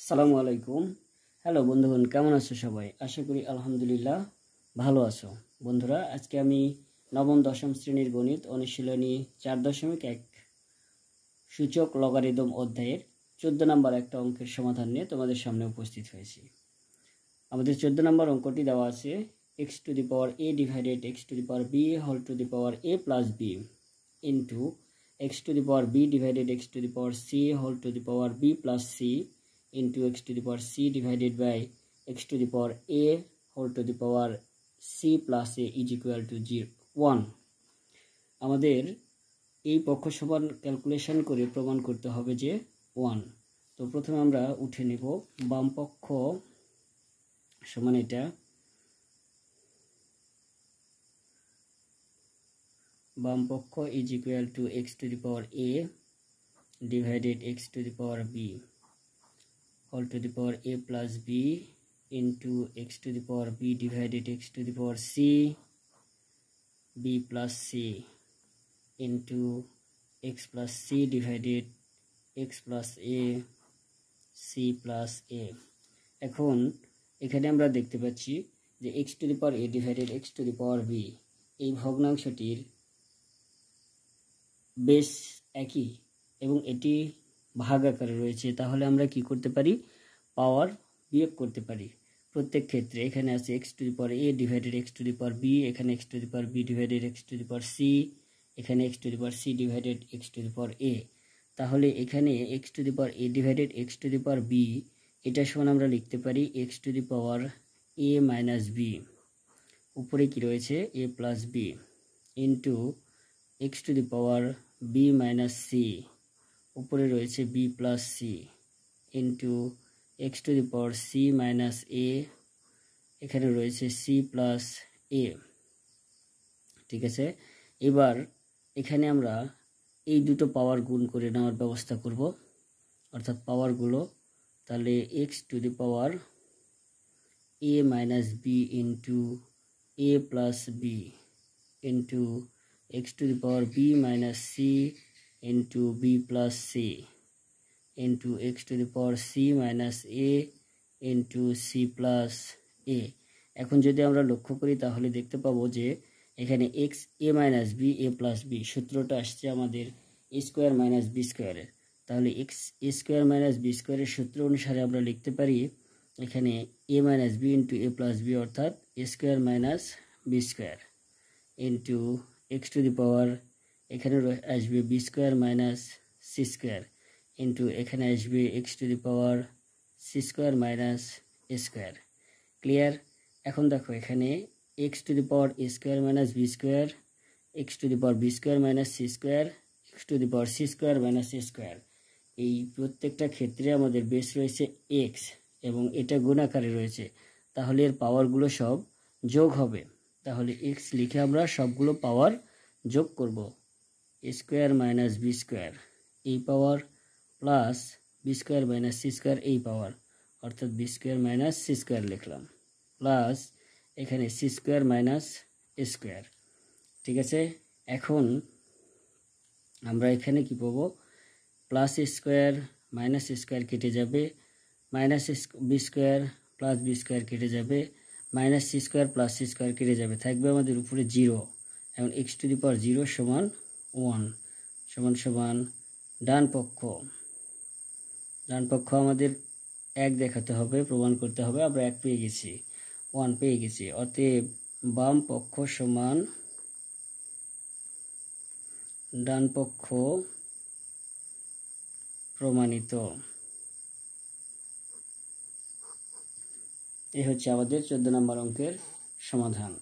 আসসালামু আলাইকুম। হ্যালো বন্ধুগণ, কেমন আছো সবাই? আশা করি আলহামদুলিল্লাহ ভালো আছো। বন্ধুরা, আজকে আমি নবম দশম শ্রেণীর গণিত অনুশীলনী 4.1 সূচক লগারিদম অধ্যায়ের 14 নম্বর একটা অঙ্কের সমাধান নিয়ে তোমাদের সামনে উপস্থিত হয়েছি। আমাদের 14 নম্বর অঙ্কটি দেওয়া আছে x to the power a divided x to the power b whole to the power a plus b into x to the power b divided x to the power c whole to the power b plus c into x to the power c divided by x to the power a whole to the power c plus a is equal to 1. আমাদের এই পক্ষ সমান calculation করে প্রমাণ করতে হবে যে 1। তো প্রথমে আমরা উঠে নেব বাম পক্ষ সমান এটা, বাম পক্ষ is equal to x to the power a divided x to the power b whole to the power a plus b into x to the power b divided x to the power c b plus c into x plus c divided x plus a c plus a। এখন এখানে আমরা দেখতে পাচ্ছি যে x to the power a divided x to the power b এই ভগ্নাংশটির base একই এবং এটি ভাগ আকারে রয়েছে, তাহলে আমরা কি করতে পারি? পাওয়ার বিয়োগ করতে পারি প্রত্যেক ক্ষেত্রে। এখানে আছে x to the power a divided x to the power b, এখানে x to the power b divided x to the power c, এখানে x to the power c divided x to the power a। তাহলে এখানে x to the power a divided x to the power b এটা সমান আমরা লিখতে পারি x to the power a minus b, উপরে কি রয়েছে a plus b, into x to the power b minus c, উপরে রয়েছে b plus c, into x to the power c minus a, এখানে রয়েছে c plus a। ঠিক আছে, এবার এখানে আমরা এই দুটো পাওয়ার গুণ করে নেওয়ার ব্যবস্থা করব, অর্থাৎ পাওয়ারগুলো। তাহলে x to the power a minus b into a plus b into x to the power b minus c into b plus c into x to the power c minus a into c plus a। এখন যদি আমরা লক্ষ্য করি তাহলে দেখতে পাবো যে এখানে x a minus b a plus b সূত্রটা আসছে আমাদের a স্কোয়ার মাইনাস b স্কোয়ারের। তাহলে x a square minus b স্কোয়ারের সূত্র অনুসারে আমরা লিখতে পারি এখানে a minus b into a plus b অর্থাৎ a square minus b square into x to the power এখানে আসবে b square minus c square into এখানে আসবে x to the power c square minus a square. Clear? এখন দেখো এখানে x to the power a square minus b square, x to the power b square minus c square, x to the power c square minus a square, এই প্রত্যেকটা ক্ষেত্রে আমাদের base রয়েছে x এবং এটা গুণ আকারে রয়েছে, তাহলে এর পাওয়ারগুলো সব যোগ হবে। তাহলে x লিখে আমরা সবগুলো পাওয়ার যোগ করব, a square minus b square এই power plus b square minus c square এই পাওয়ার, অর্থাৎ b square minus c square লিখলাম, প্লাস এখানে c square minus a square. ঠিক আছে, এখন আমরা এখানে কি পাবো? Plus a square minus a square কেটে যাবে, minus b square plus b square কেটে যাবে, minus c square plus c square কেটে যাবে, থাকবে আমাদের উপরে 0। এখন x to the power 0 সমান 1 সমান সমান ডান পক্ষ আমাদের 1 দেখাতে হবে, প্রমাণ করতে হবে। আমরা 1 পেয়ে গেছি, 1 পেয়ে গেছি, অতএব বাম পক্ষ সমান ডান পক্ষ প্রমাণিত। এই হচ্ছে আমাদের 14 নম্বর অঙ্কের সমাধান।